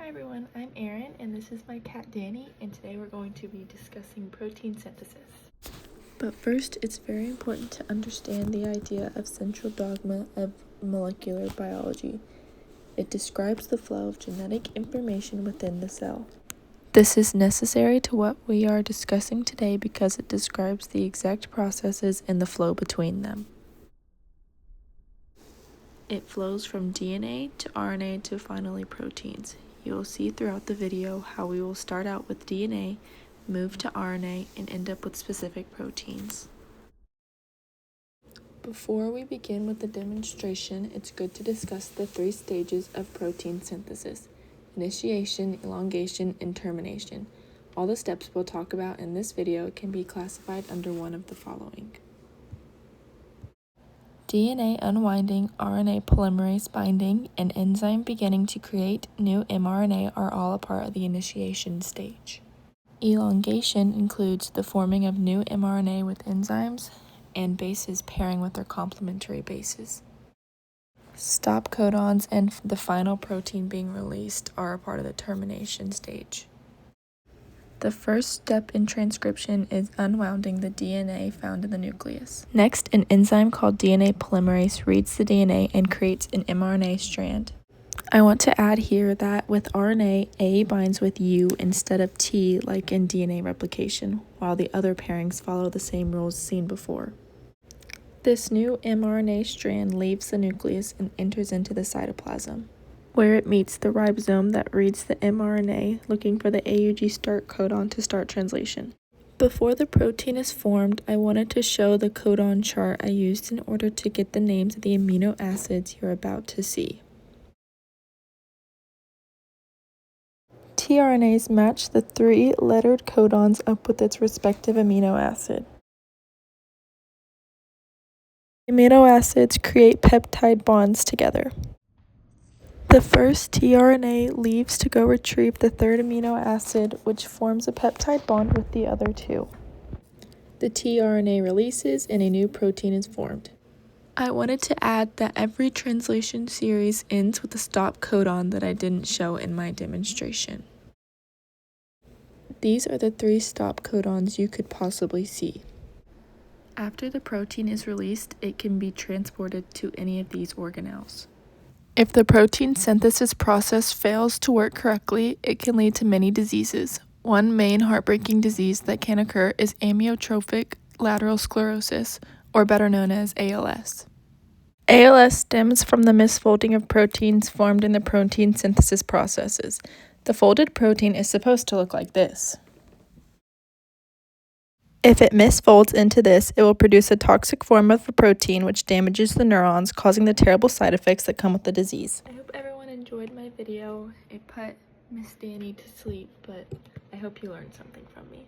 everyone, I'm Erin and this is my cat Danny, and today we're going to be discussing protein synthesis. But first, it's very important to understand the idea of central dogma of molecular biology. It describes the flow of genetic information within the cell. This is necessary to what we are discussing today because it describes the exact processes and the flow between them. It flows from DNA to RNA to finally proteins. You will see throughout the video how we will start out with DNA, move to RNA, and end up with specific proteins. Before we begin with the demonstration, it's good to discuss the 3 stages of protein synthesis: initiation, elongation, and termination. All the steps we'll talk about in this video can be classified under one of the following: DNA unwinding, RNA polymerase binding, and enzyme beginning to create new mRNA are all a part of the initiation stage. Elongation includes the forming of new mRNA with enzymes and bases pairing with their complementary bases. Stop codons and the final protein being released are a part of the termination stage. The first step in transcription is unwounding the DNA found in the nucleus. Next, an enzyme called DNA polymerase reads the DNA and creates an mRNA strand. I want to add here that with RNA, A binds with U instead of T like in DNA replication, while the other pairings follow the same rules seen before. This new mRNA strand leaves the nucleus and enters into the cytoplasm, where it meets the ribosome that reads the mRNA, looking for the AUG start codon to start translation. Before the protein is formed, I wanted to show the codon chart I used in order to get the names of the amino acids you're about to see. tRNAs match the 3 lettered codons up with its respective amino acid. Amino acids create peptide bonds together. The first tRNA leaves to go retrieve the 3rd amino acid, which forms a peptide bond with the other 2. The tRNA releases and a new protein is formed. I wanted to add that every translation series ends with a stop codon that I didn't show in my demonstration. These are the 3 stop codons you could possibly see. After the protein is released, it can be transported to any of these organelles. If the protein synthesis process fails to work correctly, it can lead to many diseases. One main heartbreaking disease that can occur is amyotrophic lateral sclerosis, or better known as ALS. ALS stems from the misfolding of proteins formed in the protein synthesis processes. The folded protein is supposed to look like this. If it misfolds into this, it will produce a toxic form of the protein which damages the neurons, causing the terrible side effects that come with the disease. I hope everyone enjoyed my video. It put Miss Danny to sleep, but I hope you learned something from me.